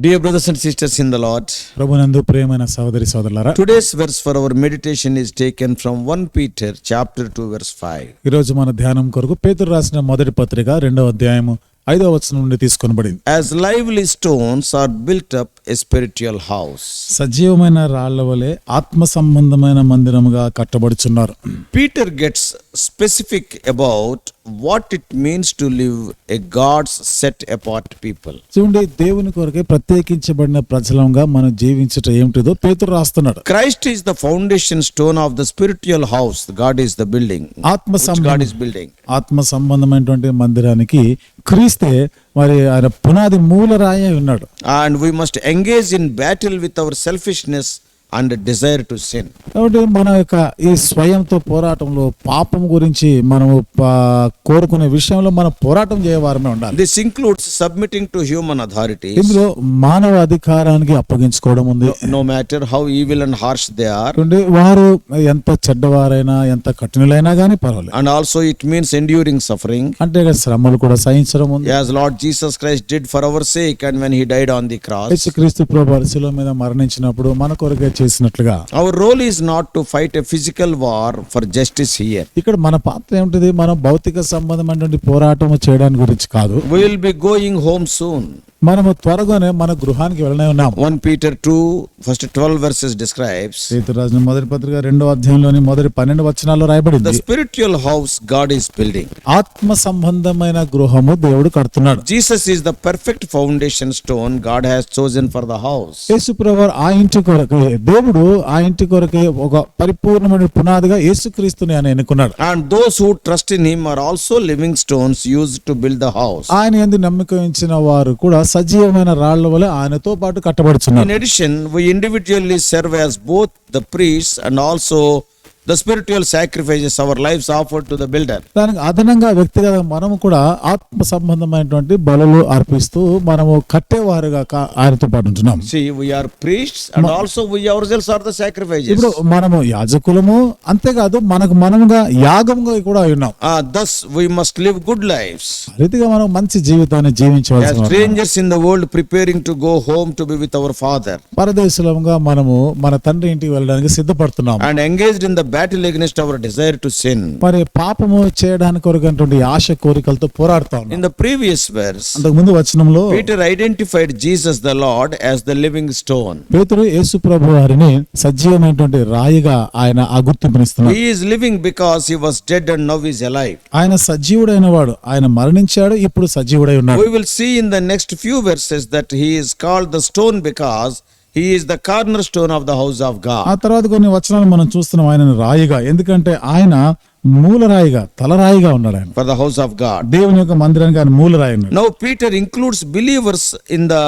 Dear brothers and sisters in the Lord, ప్రభునందు ప్రియమైన సహోదరి సోదరులారా, today's verse for our meditation is taken from 1 Peter chapter 2 verse 5. ఈ రోజు మన ధ్యానం కొరకు పేతురు రాసిన మొదటి పత్రిక 2వ అధ్యాయము 5వ వచనం నుండి తీసుకొనబడింది. As lively stones are built up a spiritual house. సజీవమైన రాళ్ల వలె ఆత్మ సంబంధమైన మందిరముగా కట్టబడుచున్నారు. Peter gets specific about what it means to live a God's set apart people. చూడండి, దేవుని కొరకే ప్రత్యేకించబడిన ప్రజలంగా మనం జీవించటం ఏమిటిదో పేతురు రాస్తున్నాడు. Christ is the foundation stone of the spiritual house. God is the building. God is building. ఆత్మ సంబంధమైనటువంటి మందిరానికి క్రీస్తే మరి ఆయన పునాది మూలరాయి ఉన్నాడు. And we must engage in battle with our selfishness and desire to sin. కాబట్టి మన యొక్క ఈ స్వయంతో పోరాటంలో పాపం గురించి మనము కోరుకునే విషయంలో మనం పోరాటం చేయవారమే ఉండాలి. This includes submitting to human authorities. ఇందులో మానవ అధికారానికి అప్పగించుకోవడం ఉంది. No matter how evil and harsh they are. వారు ఎంత చెడ్డవారైనా ఎంత కఠినులైనా గానీ పర్వాలేదు. And also it means enduring suffering. అంటే శ్రమలు కూడా సహించడం ఉంది. As Lord Jesus Christ did for our sake and when he died on the cross. యేసుక్రీస్తు ప్రభువు శిలువ మీద మరణించినప్పుడు మన కొరకే చేసినట్లుగా our role is not to fight a physical war for justice here. ఇక్కడ మన పాత్ర ఏమిటిది? మనం భౌతిక సంబంధమైనటువంటి పోరాటం చేయడానికి గురించి కాదు. We will be going home soon. మనము త్వరగానే మన గృహానికి వెళ్ళనే ఉన్నాం. 1 Peter 2 first 12 verses describes పేతురు రాసిన మొదటి పత్రిక 2వ అధ్యాయంలోని మొదటి 12 వచనాల్లో రాయబడింది. the spiritual house God is building. ఆత్మ సంబంధమైన గృహము దేవుడు కడుతున్నాడు. Jesus is the perfect foundation stone God has chosen for the house. యేసుప్రభువు ఆ ఇంటి కొరకే, దేవుడు ఆ ఇంటి కొరకే ఒక పరిపూర్ణమైన పునాదిగా యేసుక్రీస్తుని ఆయన ఎన్నుకున్నాడు. And those who trust in him are also living stones used to build the house. ఆయన యందు నమ్మకం ఉంచిన వారు కూడా సజీవమైన రాళ్ల వలె ఆయనతో పాటు కట్టబడుచున్నారు. In addition, we individually serve as both the priests and also the spiritual sacrifices our lives offered to the builder. దానికి అదనంగా వ్యక్తిగతంగా మనము కూడా ఆత్మ సంబంధమైనటువంటి బలులు అర్పిస్తూ మనము కట్టేవారుగా ఆయనతో పాటు ఉంటున్నాం. See, we are priests and also we ourselves are the sacrifices. ఇప్పుడు మనము యాజకులము, అంతేకాదు మనకు మనముగా యాగంగా కూడా ఉన్నాం. Thus we must live good lives. రీతిగా మనం మంచి జీవితాన్ని జీవించవలసి As strangers in the world preparing to go home to be with our Father. పరదేశులంగా మనము మన తండ్రి ఇంటికి వెళ్ళడానికి సిద్ధపడుతున్నాం. And engaged in the battle against our desire to sin. మరి పాపము చేయడానికి కొరకైనటువంటి ఆశ కోరికలతో పోరాడుతాం. In the previous verse, అంతకు ముందు వచనంలో Peter identified Jesus the Lord as the living stone. పేతురు యేసు ప్రభువు వారిని సజీవమైనటువంటి రాయిగా ఆయన ఆ గుర్తింపునిస్తున్నాడు. He is living because he was dead and now he is alive. ఆయన సజీవుడైన వాడు, ఆయన మరణించాడు, ఇప్పుడు సజీవుడై ఉన్నాడు. We will see in the next few verses that he is called the stone because he is the cornerstone of the house of God. ఆ తర్వాత కొన్ని వచనాలు మనం చూస్తున్నాం ఆయనను రాయిగా, ఎందుకంటే ఆయన మూలరాయిగా, తలరాయిగా ఉన్నాడు ఆయన. For the house of God. దేవుని యొక్క మందిరానికి ఆయన మూలరాయి ఉన్నాడు. Now Peter includes believers in the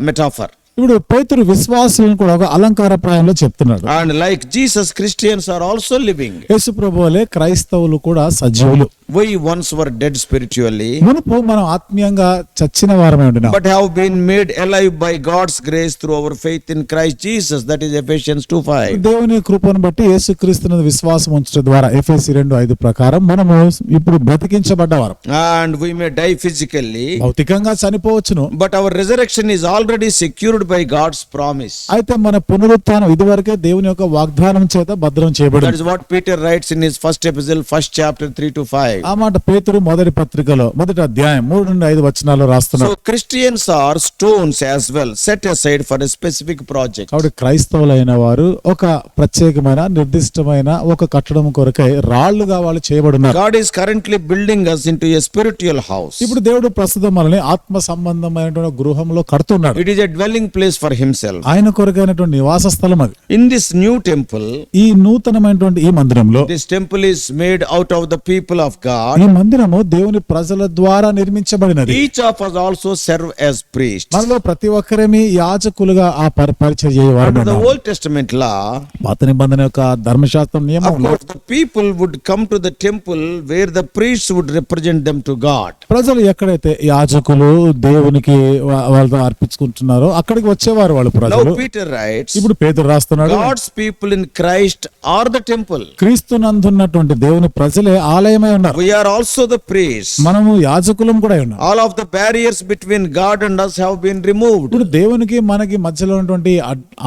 metaphor. ఇప్పుడు పేతురు విశ్వాసులను కూడా ఒక అలంకారప్రాయంలో చెప్తున్నాడు. And like Jesus, Christians are also living. యేసు ప్రభువులే క్రైస్తవులు కూడా సజీవులు. We once were dead spiritually, మునుపు మనం ఆత్మీయంగా చచ్చిన వారమే ఉండినాం, but have been made alive by God's grace through our faith in Christ Jesus. That is Ephesians 2:5. దేవుని కృపను బట్టి యేసుక్రీస్తునందు విశ్వాసం ఉంచడం ద్వారా ఎఫెసీ 2:5 ప్రకారం మనము ఇప్పుడు బ్రతికించబడ్డవారు. And we may die physically, భౌతికంగా చనిపోవచ్చును, but our resurrection is already secured by God's promise. అయితే మన పునరుత్థానం ఇదివరకే దేవుని యొక్క వాగ్దానం చేత భద్రం That చేయబడింది. is what Peter writes in his first epistle, first chapter 3-5. ఆ మాట పేతురు మొదటి పత్రికలో మొదటి అధ్యాయం 3-5 వచనాల్లో రాస్తున్నాడు. So Christians are stones as well, set aside for a specific project. కాబట్టి క్రైస్తవులైన వారు ఒక ప్రత్యేకమైన నిర్దిష్టమైన ఒక కట్టడం కొరకై రాళ్లుగా వాళ్ళు చేయబడినారు. God is currently building us into a spiritual house. ఇప్పుడు దేవుడు ప్రస్తుతం మనల్ని ఆత్మ సంబంధమైనటువంటి గృహంలో కడుతున్నాడు. It is a dwelling place for himself. ఆయన కొరకైనటువంటి నివాస స్థలం అది. In this new temple, ఈ నూతనమైనటువంటి ఈ మందిరంలో, this temple is made out of the people of God. ఈ మందిరము దేవుని ప్రజల ద్వారా నిర్మించబడినది. Each of us also serve as priests. మనలో ప్రతి ఒక్కరేమి యాజకులుగా ఆ పరిచయం చేయవారు. Under the Old Testament law, పాత నిబంధన యొక్క ధర్మశాస్త్రం of నియమంలో course, the people would come to the temple where the priests would represent them to God. ప్రజలు ఎక్కడైతే యాజకులు దేవునికి వాళ్ళతో అర్పించుకుంటున్నారో అక్కడికి వచ్చేవారు వాళ్ళు Now ప్రజలు. Peter writes, ఇప్పుడు పేతురు రాస్తున్నాడు, God's people in Christ are the temple. క్రీస్తునందున్నటువంటి దేవుని ప్రజలే ఆలయమై ఉన్నారు. we are also the priests. మనము యాజకులం కూడా ఉన్నాం. All of the barriers between God and us have been removed. ఇప్పుడు దేవునికి మనకి మధ్యలో ఉన్నటువంటి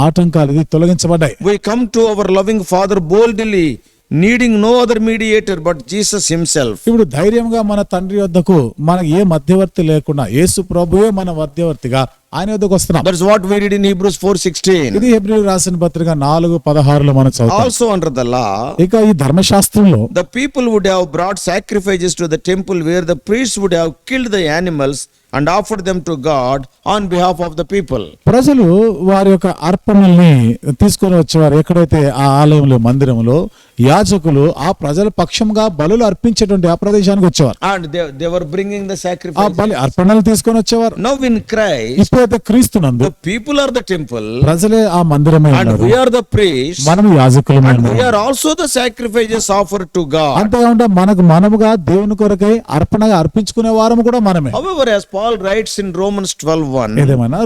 ఆటంకాలు ఇది తొలగించబడ్డాయి. We come to our loving Father boldly, needing no other mediator but Jesus himself. ఇప్పుడు ధైర్యంగా మన తండ్రి వద్దకు మనకి ఏ మధ్యవర్తి లేకుండా యేసు ప్రభువే మన మధ్యవర్తిగా ఆయన వద్దకు వస్తున్నాం. That's what we read in Hebrews 4:16. ఇది హెబ్రీయులకు రాసిన పత్రిక 4:16 మనం చదువుతాం. Also under the law, ఇక ఈ ధర్మశాస్త్రంలో the people would have brought sacrifices to the temple where the priests would have killed the animals and offered them to God on behalf of the people. ప్రజలు వారి యొక్క అర్పణల్ని తీసుకొని వచ్చేవారు. ఎక్కడైతే ఆ ఆలయంలో మందిరంలో యాజకులు ఆ ప్రజల పక్షంగా బలులు అర్పించేటువంటి ఆ ప్రదేశానికి వచ్చేవారు. And they were bringing the ఆ sacrifice. బలి అర్పణలు తీసుకొని వచ్చేవారు. Now in Christ, ఇప్పుడైతే క్రీస్తునందు the people are the temple ప్రజలే ఆ మందిరమే and ఉన్నారు. we are the priests మనం యాజకులమే and we ఉన్నాము. are also the sacrifices offered to God. అంతేకాకుండా మనముగా దేవుని కొరకై అర్పణగా అర్పించుకునే వారము కూడా మనమే. However, as Paul writes in Romans 12:1, ఏదేమైనా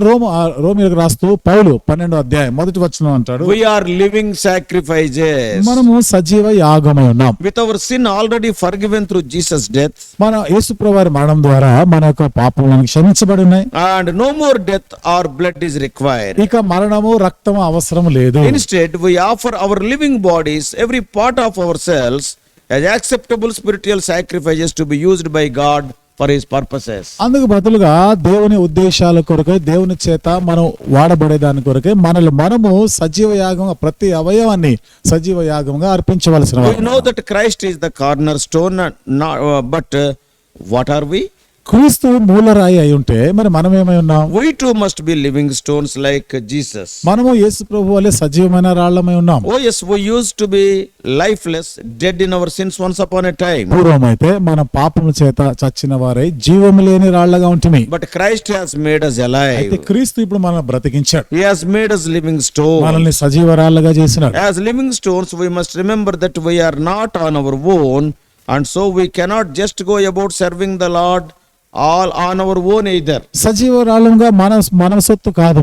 రోమిలకు రాస్తూ పౌలు 12వ అధ్యాయం మొదటి వచనం అంటాడు, we are living sacrifices. మనము సజీవ యాగమై ఉన్నాం. With our sin already forgiven through Jesus' death, మన యేసుప్రభువు వారి మరణం ద్వారా మన యొక్క పాపములను క్షమించబడి ఉన్నాయి. and no more death or blood is required. ఇక మరణము రక్తము అవసరం లేదు. Instead, we offer our living bodies, every part of ourselves, as acceptable spiritual sacrifices to be used by God for His purposes. అందుకు బదులుగా దేవుని ఉద్దేశాల కొరకై దేవుని చేత మనం వాడబడే దాని కొరకై మనము సజీవ యాగంగా ప్రతి అవయవాన్ని సజీవ యాగంగా అర్పించవలసిన We వారు. know that Christ is the cornerstone, but what are we? క్రీస్తు మూలరాయి అయి ఉంటే మరి మనం ఏమై ఉన్నాం? We too must be living stones like Jesus. మనము యేసు ప్రభు వలె సజీవమైన రాళ్లమై ఉన్నాం. Oh yes, we used to be lifeless, dead in our sins once upon a time. పూర్వమైతే మన పాపముల చేత చచ్చిన వారై జీవము లేని రాళ్లగా ఉంటిమి. But Christ has made us అయితే alive. క్రీస్తు ఇప్పుడు మనల్ని బ్రతికించాడు. He has made us living stones. మనల్ని సజీవ రాళ్లగా చేసినాడు. As living stones, we must remember that we are not on our own, and so we cannot just go about serving the Lord all on our own either. సజీవ రాళ్ళంగా మన సొత్తు కాదు.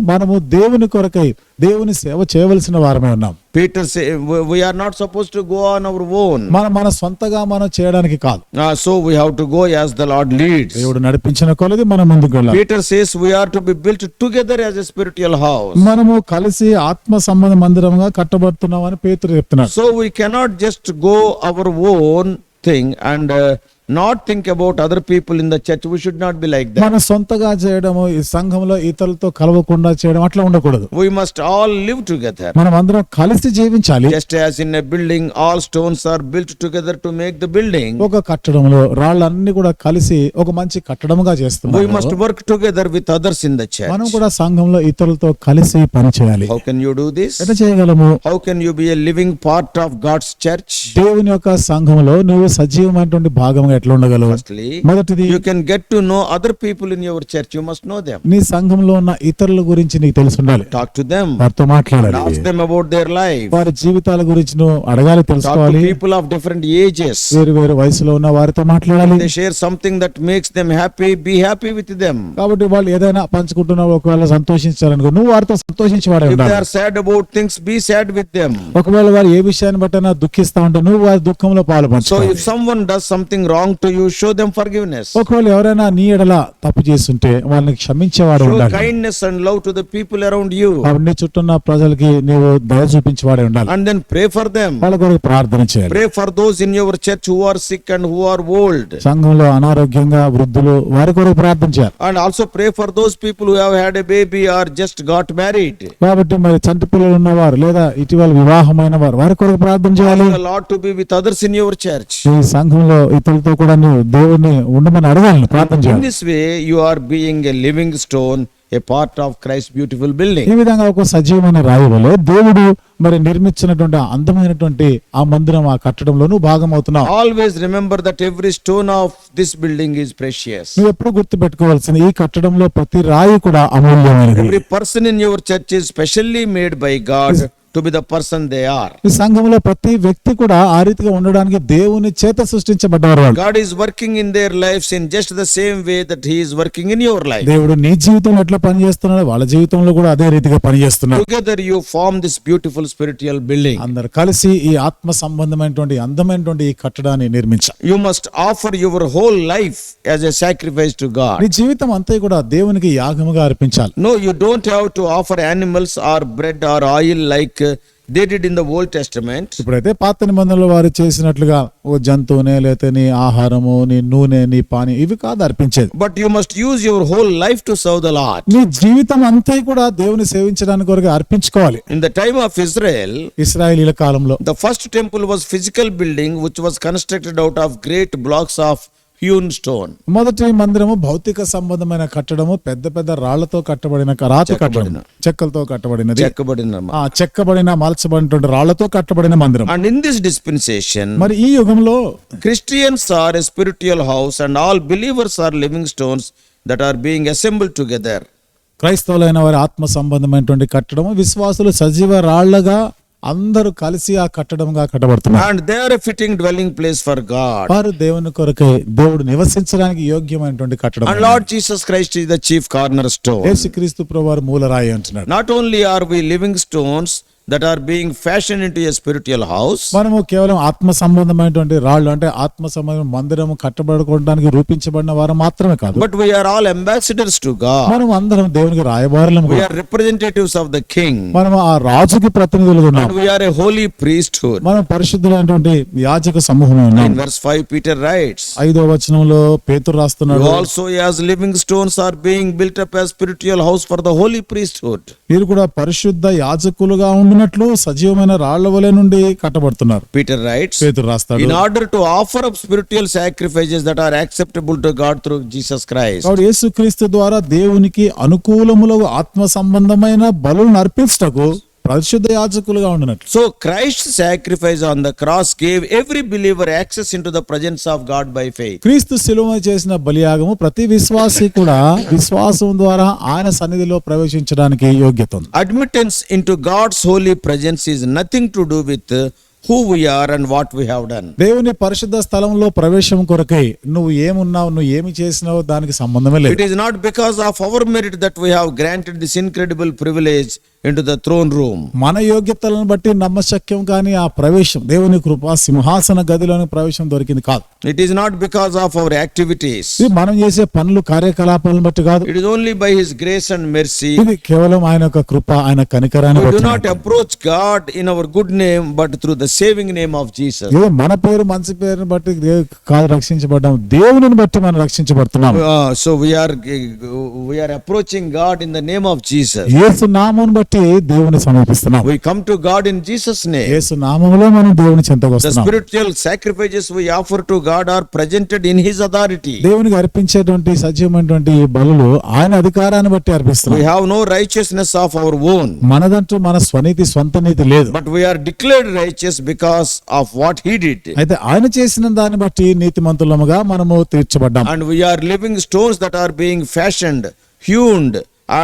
మనము దేవుని కొరకై దేవుని సేవ చేయవలసిన వారమే ఉన్నాం. Peter says we are not supposed to go on our own. మన సొంతగా మనం చేయడానికి కాదు. So we have to go as the Lord leads. దేవుడు నడిపించిన కొలది మనం ముందుకు వెళ్ళాలి. Peter says we are to be built together as a spiritual house. మనము కలిసి ఆత్మ సంబంధ మందిరంగా కట్టబడుతున్నామని పేతురు చెప్తున్నాడు. So we cannot just go our own thing and not think about other people in the church. We should not be like that. మన సొంతగా చేయడము ఈ సంఘంలో ఇతరులతో కలవకుండా చేయడం అట్లా ఉండకూడదు. We must all live together. మనం అందరం కలిసి జీవించాలి. Just as in a building all stones are built together to make the building, ఒక కట్టడంలో రాళ్ళన్నీ కూడా కలిసి ఒక మంచి కట్టడముగా we చేస్తున్నారు. must work together with others in the church. మనం కూడా సంఘంలో ఇతరులతో కలిసి పని చేయాలి. How can you do this? ఎట్లా చేయగలము? How can you be a living part of God's church? దేవుని యొక్క సంఘంలో నువ్వు సజీవమైనటువంటి భాగంగా ఎట్లా ఉండగలవు? Firstly, మొదటిది, you can get to know other people in your church. You must know them. నీ సంఘంలో ఉన్న ఇతరుల గురించి నీకు తెలిసి ఉండాలి. Talk to them. వారితో మాట్లాడాలి. Ask them about their life. వారి జీవితాల గురించి నువ్వు అడగాలి, Talk to తెలుసుకోవాలి. people of different ages. వేరు వయసులో ఉన్న వారితో మాట్లాడాలి. They share something that makes them happy. Be happy with them. కాబట్టి వాళ్ళు ఏదైనా పంచుకుంటున్నావు, ఒకవేళ సంతోషించాలనుకో నువ్వు వారితో సంతోషించి వాడే If they ఉండాలి. are sad about things, be sad with them. ఒకవేళ వారు ఏ విషయాన్ని బట్టైనా దుఃఖిస్తా ఉంటే నువ్వు వారి దుఃఖంలో పాలు So పంచుకోవాలి. if someone does something wrong to you, show them forgiveness. ఒకవేళ ఎవరైనా నీ ఎడల తప్పు చేస్తుంటే వాళ్ళని క్షమించేవాడు Show ఉండాలి. kindness and love to the people around you. కాబట్టి నీ చుట్టూ ఉన్న ప్రజలకి నీవు దయ చూపించేవాడే ఉండాలి. And then pray for them. వాళ్ళ కొరకు ప్రార్థన చేయాలి. Pray for those in your church who are sick and who are old. సంఘంలో అనారోగ్యంగా వృద్ధులు వారి కొరకు ప్రార్థన చేయాలి. And also pray for those people who have had a baby or just got married. కాబట్టి మరి చంటి పిల్లలు ఉన్నవారు లేదా ఇటీవల వివాహమైన వారు వారి కొరకు ప్రార్థన చేయాలి. Ask the Lord to be with others in your church. ఈ సంఘంలో ఇతరులతో కూడా నువ్వు దేవుని ఉండమని అడగాలి, ప్రార్థన In చేయాలి. this way, you are being a living stone, a part of Christ's beautiful building. ఈ విధంగా ఒక సజీవమైన రాయి వలె దేవుడు మరి నిర్మించినటువంటి అందమైనటువంటి ఆ మందిరం, ఆ కట్టడంలో నువ్వు భాగం అవుతున్నావు. Always remember that every stone of this building is precious. నువ్వు ఎప్పుడు గుర్తు పెట్టుకోవాల్సింది ఈ కట్టడంలో ప్రతి రాయి కూడా అమూల్యమైనది. Every person in your church is specially made by God to be the person they are. ఈ సంఘంలో ప్రతి వ్యక్తి కూడా ఆ రీతిగా ఉండడానికి దేవుని చేత సృష్టించబడ్డారు వాళ్ళు. God is working in their lives in just the same way that he is working in your life. దేవుడు నీ జీవితంలో ఎట్లా పనిచేస్తున్నాడు వాళ్ళ జీవితంలో కూడా అదే రీతిగా పనిచేస్తున్నాడు. Together you form this beautiful spiritual building. అందరు కలిసి ఈ ఆత్మ సంబంధమైనటువంటి అందమైనటువంటి ఈ కట్టడాన్ని నిర్మించాలి. You must offer your whole life as a sacrifice to God. నీ జీవితం అంతా కూడా దేవునికి యాగముగా అర్పించాలి. No, you don't have to offer animals or bread or oil like they did in the Old Testament. ఇప్పుడైతే పాత నిబంధనలు వారు చేసినట్లుగా ఓ జంతువునే లేతే నీ ఆహారము నీ నూనె నీ పాని ఇవి కాదు అర్పించేది. But you must use your whole life to serve the Lord. నీ జీవితం అంతా కూడా దేవుని సేవించడానికి కొరకు అర్పించుకోవాలి. In the time of Israel, ఇశ్రాయేలీల కాలంలో the first temple was physical building which was constructed out of great blocks of hewn stone. మొదటి మందిరము భౌతిక సంబంధమైన కట్టడము పెద్ద పెద్ద రాళ్లతో కట్టబడిన రాతి కట్టడం చెక్కలతో కట్టబడినది. చెక్కబడిన మలచబడినటువంటి రాళ్లతో కట్టబడిన మందిరం. And in this dispensation, మరి ఈ యుగంలో Christians are a spiritual house and all believers are living stones that are being assembled together. క్రైస్తవులైన వారి ఆత్మ సంబంధమైనటువంటి కట్టడము విశ్వాసులు సజీవ రాళ్లగా అందరూ కలిసి ఆ కట్టడంగా కట్టబడుతున్నారు. And they are a fitting dwelling place for God. వారు దేవుని కొరకే దేవుడు నివసించడానికి యోగ్యమైనటువంటి కట్టడం. And Lord Jesus Christ is the chief cornerstone. యేసుక్రీస్తు ప్రభువారు మూలరాయి అంటున్నాడు. Not only are we living stones that are being fashioned into a spiritual house, మనము కేవలం ఆత్మ సంబంధమైనటువంటి రాళ్ళు అంటే ఆత్మ సంబంధమైన మందిరం కట్టబడుకోవడానికి రూపించబడిన వారు మాత్రమే కాదు, but we are all ambassadors to God. మనం అందరం దేవునికి రాయబారులము. We are representatives of the King. మనం ఆ రాజుకి ప్రతినిధులుగా ఉన్నాం. And we are a holy priesthood. మనం పరిశుద్ధులైనటువంటి యాజక సమూహం ఉన్నాం. In verse 5 Peter writes, 5వ వచనంలో పేతురు రాస్తున్నాడు, you also as living stones are being built up as spiritual house for the holy priesthood. మీరు కూడా పరిశుద్ధ యాజకులుగా ఉండినట్లు సజీవమైన రాళ్ల వలె నుండి కట్టబడుతున్నారు. Peter writes, పేతురు రాస్తాడు, in order to offer up spiritual sacrifices that are acceptable to God through Jesus Christ. కాబట్టి యేసుక్రీస్తు ద్వారా దేవునికి అనుకూలములకు ఆత్మ సంబంధమైన బలులను అర్పించుటకు పరిశుద్ధ యాజకులుగా ఉండినట్లు. So Christ's sacrifice on the cross gave every believer access into the presence of God by faith. క్రీస్తు శిలువ చేసిన బలియాగము ప్రతి విశ్వాసి కూడా విశ్వాసం ద్వారా ఆయన సన్నిధిలో ప్రవేశించడానికి యోగ్యత ఉంది. Admittance into God's holy presence is nothing to do with who we are and what we have done. దేవుని పరిశుద్ధ స్థలంలో ప్రవేశం కొరకై నువ్వు ఏమున్నావు నువ్వు ఏమి చేసినావు దానికి సంబంధమే లేదు. It is not because of our merit that we have granted this incredible privilege into the throne room. మన యోగ్యతలను బట్టి నమ్మశక్యం కానీ ఆ ప్రవేశం దేవుని కృప సింహాసన గదిలోని ప్రవేశం దొరికింది కాదు. It is not because of our activities. ఇది మనం చేసే పనులు కార్యకలాపాలను బట్టి కాదు. It is only by his grace and mercy. ఇది కేవలం ఆయన యొక్క కృప ఆయన కనికరాన్ని We do బట్టి. not approach God in our good name but through the saving name of Jesus. ఏదో మన పేరు మంచి పేరుని బట్టి కాదు రక్షించబడ్డాం, దేవునిని బట్టి మనం రక్షించబడుతున్నాం. So we are approaching God in the name of Jesus. యేసు నామమును బట్టి దేవుని సమీపిస్తున్నాం. We come to God in Jesus name. యేసు నామములో మనం దేవుని చెంతకు The వస్తున్నాం. spiritual sacrifices we offer to God are presented in his authority. దేవునికి అర్పించేటువంటి సజీవమైనటువంటి ఈ బలులు ఆయన అధికారాన్ని బట్టి అర్పిస్తున్నాం. We have no righteousness of our own, మనదంటూ మన స్వనీతి స్వంత నీతి లేదు. but we are declared righteous because of what he did. అయితే ఆయన చేసిన దాన్ని బట్టి నీతిమంతులముగా మనము తీర్చబడ్డాం. And we are living stones that are being fashioned, hewn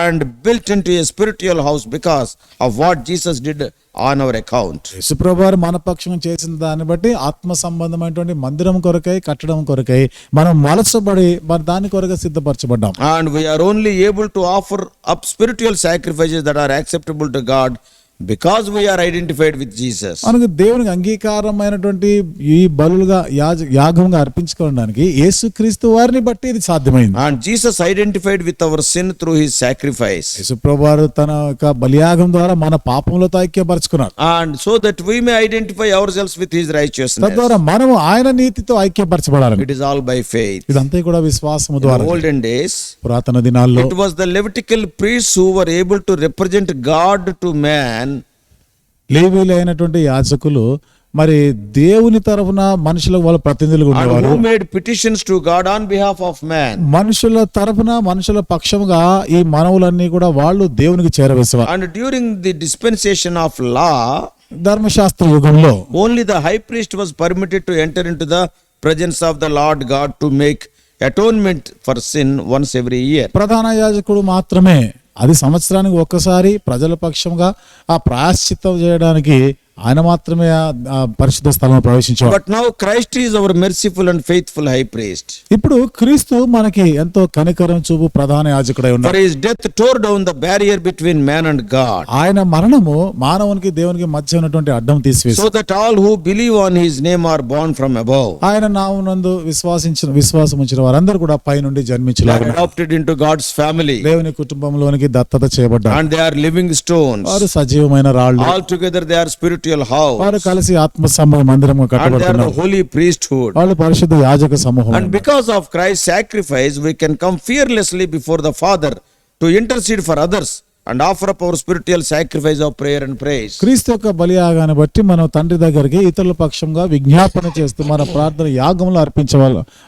and built into a spiritual house because of what Jesus did on our account. యేసుప్రభువారు మన పక్షం చేసిన దాన్ని బట్టి ఆత్మ సంబంధమైనటువంటి మందిరం కొరకై కట్టడం కొరకై మనం మలచబడి మరి దాని కొరకై సిద్ధపరచబడ్డాం. And we are only able to offer up spiritual sacrifices that are acceptable to God because we are identified with Jesus. మనకు దేవునికి అంగీకారమైనటువంటి ఈ బలులుగా యాగంగా అర్పించుకోవడానికి యేసుక్రీస్తు వారిని బట్టి ఇది సాధ్యమైంది. And Jesus identified with our sin through his sacrifice. యేసుప్రభువారు తన యొక్క బలియాగం ద్వారా మన పాపములతో ఐక్యపరచుకున్నారు. And so that we may identify ourselves with his righteousness. తద్వారా మనము ఆయన నీతితో ఐక్యపరచబడాలి. It is all by faith. ఇదంతా కూడా విశ్వాసము In ద్వారా. the olden days, పురాతన దినాల్లో it was the Levitical priests who were able to represent God to man. లేవీయులైనటువంటి యాజకులు మరి దేవుని తరఫున మనుషులకు వాళ్ళ ప్రతినిధులుగా And ఉండేవారు. who made petitions to God on behalf of man. మనుషుల తరఫున మనుషుల పక్షముగా ఈ మనవులన్నీ కూడా వాళ్ళు దేవునికి చేరవేసేవారు. And during the dispensation of law, ధర్మశాస్త్ర యుగంలో only the high priest was permitted to enter into the presence of the Lord God to make atonement for sin once every year. ప్రధాన యాజకుడు మాత్రమే అది సంవత్సరానికి ఒక్కసారి ప్రజల పక్షంగా ఆ ప్రాయశ్చిత్తం చేయడానికి ఆయన మాత్రమే ఆ పరిశుద్ధ స్థలంలో ప్రవేశించేవాడు. But now Christ is our merciful and faithful high priest. ఇప్పుడు క్రీస్తు మనకి ఎంతో కనికరం చూపు ప్రధాన యాజకుడై For ఉన్నాడు. his death tore down the barrier between man and God, ఆయన మరణము మానవునికి దేవునికి మధ్య ఉన్నటువంటి అడ్డం తీసివేసి so that all who believe on his name are born from above, ఆయన నామమునందు విశ్వాసం ఉంచిన వారందరూ కూడా పైనుండి are జన్మించలాగా adopted into God's family, దేవుని కుటుంబంలోనికి దత్తత చేయబడ్డారు. and they are living stones. వారు సజీవమైన రాళ్ళు. All together they are spiritual house, వారు కలిసి ఆత్మ సంబంధ మందిరము and they are the కట్టబడుతున్నారు. holy priesthood. వాళ్ళు పరిశుద్ధ యాజక సమూహం. And because of Christ's sacrifice, we can come fearlessly before the Father to intercede for others and offer up our spiritual sacrifice of prayer and praise. క్రీస్తు యొక్క బలియాగాన్ని బట్టి మనం తండ్రి దగ్గరికి ఇతరుల పక్షంగా విజ్ఞాపన చేస్తూ మన ప్రార్థన యాగంలో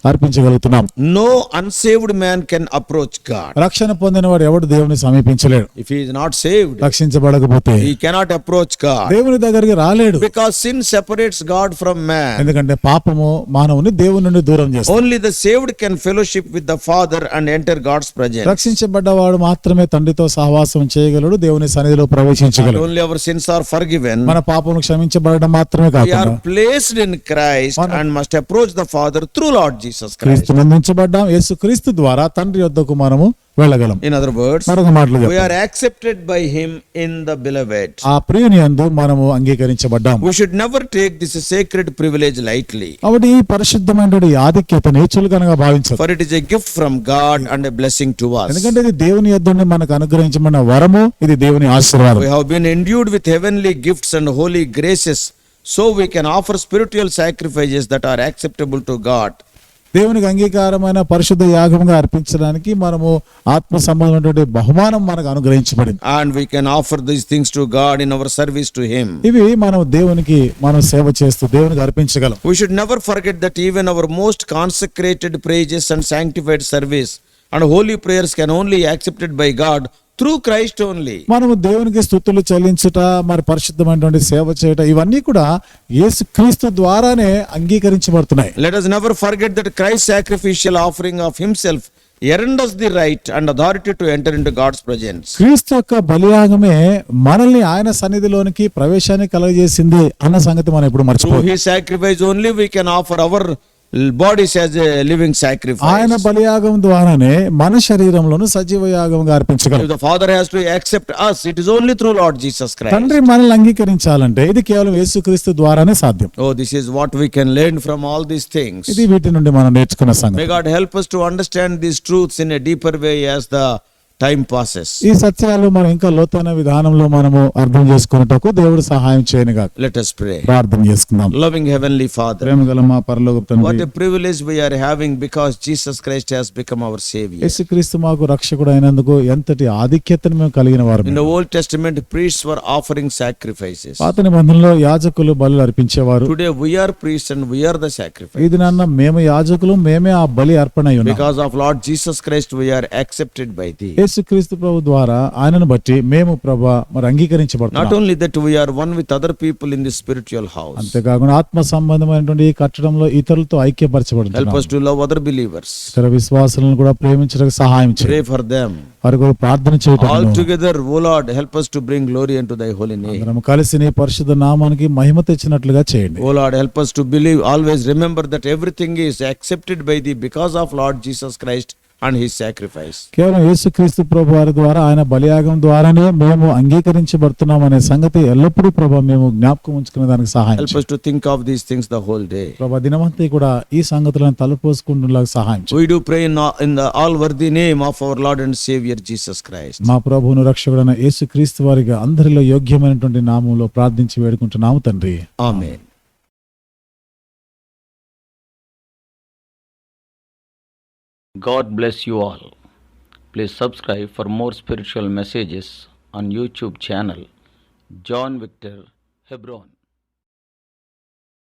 అర్పించగలుగుతున్నాం. No unsaved man can approach God. రక్షణ పొందిన వాడు ఎవడు దేవుని సమీపించలేడు. If he is not saved, రక్షించబడకపోతే he cannot approach God, దేవుని దగ్గరికి రాలేడు. because sin separates God from man. ఎందుకంటే పాపము మానవుని దేవుని నుండి దూరం చేస్తుంది. Only the saved can fellowship with the Father and enter God's presence. రక్షించబడ్డవాడు మాత్రమే తండ్రితో సహవాసం చేయగలడు, దేవుని సన్నిధిలో Not ప్రవేశించగలడు. only our sins are forgiven, మన పాపము క్షమించబడడం మాత్రమే we కాకుండా are placed in Christ and must approach the Father through Lord Jesus Christ. క్రీస్తు నందించబడ్డాం. యేసు క్రీస్తు ద్వారా తండ్రి యొద్దకు మనము వెళ్ళగలం. In other words, మరొక మాటలు we చెప్పాలి. are accepted by him in the beloved. ఆ ప్రియుని యందు మనము అంగీకరించబడ్డాం. We should never take this sacred privilege lightly, కాబట్టి ఈ పరిశుద్ధమైనటువంటి ఆధిక్యతని చులకనగా భావించదు. for it is a gift from God and a blessing to us. ఎందుకంటే ఇది దేవుని యొద్ద నుండి మనకు అనుగ్రహించబడిన వరము, ఇది దేవుని ఆశీర్వాదం. We have been endued with heavenly gifts and holy graces, so we can offer spiritual sacrifices that are acceptable to God. దేవునికి అంగీకారమైన పరిశుద్ధ యాగంగా అర్పించడానికి మనము ఆత్మ సంబంధమైనటువంటి బహుమానం మనకు అనుగ్రహించబడింది. And we can offer these things to God in our service to him. ఇవి మనం దేవునికి మనం సేవ చేస్తూ దేవునికి అర్పించగలం. We should never forget that even our most consecrated praises and sanctified service and holy prayers can only be accepted by God through Christ only. మనము దేవునికి స్తుతులు చెల్లించుట, మరి పరిశుద్ధమైనటువంటి సేవ చేయట, ఇవన్నీ కూడా యేసు క్రీస్తు ద్వారానే అంగీకరించబడుతున్నాయి. Let us never forget that Christ's sacrificial offering of himself earned us the right and authority to enter into God's presence. క్రీస్తు యొక్క బలియాగమే మనల్ని ఆయన సన్నిధిలోనికి ప్రవేశాన్ని కలుగజేసింది అన్న సంగతి మనం ఎప్పుడు Through మర్చిపోదు. his sacrifice only we can offer our bodies as a living sacrifice. ఆయన బలియాగం ద్వారానే మన శరీరంలోను సజీవ యాగంగా అర్పించగలం. If the Father has to accept us, it is only through Lord Jesus Christ. తండ్రి మనల్ని అంగీకరించాలంటే ఇది కేవలం యేసుక్రీస్తు ద్వారానే సాధ్యం. Oh, this is what we can learn from all these things. ఇది వీటి నుండి మనం నేర్చుకున్న సంగతి. May God help us to understand these truths in a deeper way as the time passes. ఈ సత్యాలు మనం ఇంకా లోతైన విధానంలో మనము అర్థం చేసుకున్నటకు దేవుడు సహాయం చేయనుగా. Let us pray. ప్రార్థన చేసుకుందాం. Loving Heavenly Father, ప్రేమగల మా పరలోకపు what తండ్రి, a privilege we are having because Jesus Christ has become our Savior. యేసుక్రీస్తు మాకు రక్షకుడు అయినందుకు ఎంతటి ఆధిక్యతను మేము కలిగిన వారు. In the Old Testament, priests were offering sacrifices. పాత నిబంధనలో యాజకులు బలులు అర్పించేవారు. Today we are priests and we are the sacrifice. ఇది నాన్న మేము యాజకులు, మేమే ఆ బలి అర్పణ అయి ఉన్నాం. Because of Lord Jesus Christ, we are accepted by Thee. యేసుక్రీస్తు ప్రభు ద్వారా ఆయనను బట్టి మేము ప్రభా మరి Not అంగీకరించబడుతున్నాం. only that, we are one with other people in this spiritual house. అంతేకాకుండా ఆత్మ సంబంధమైనటువంటి ఈ కట్టడంలో ఇతరులతో Help ఐక్యపరచబడుతున్నాం. us to love other believers. ఇతర విశ్వాసాలను కూడా ప్రేమించడానికి సహాయం చేయండి. Pray for them. వారి కొరకు ప్రార్థన చేయటం. All together, O Lord, help us to bring glory unto Thy holy name. అందరం కలిసి నీ పరిశుద్ధ నామానికి మహిమ తెచ్చినట్లుగా చేయండి. O Lord, help us to believe, always remember that everything is accepted by Thee because of Lord Jesus Christ and His sacrifice. కేవలం యేసుక్రీస్తు ప్రభు వారి ద్వారా ఆయన బలియాగం ద్వారానే మేము అంగీకరించబడుతున్నాం అనే సంగతి ఎల్లప్పుడూ ప్రభు మేము జ్ఞాపకం ఉంచుకునే దానికి సహాయం Help us to think of these things the whole day. ప్రభు దినమంతా కూడా ఈ సంగతులను తలపోసుకుంటున్నా సహాయం We do pray in the all worthy name of our Lord and Savior Jesus Christ. మా ప్రభువును రక్షకుడైన యేసుక్రీస్తు వారిగా అందరిలో యోగ్యమైనటువంటి నామంలో ప్రార్థించి వేడుకుంటున్నాము తండ్రి. Amen. God bless you all. Please subscribe for more spiritual messages on YouTube channel John Victor Hebron.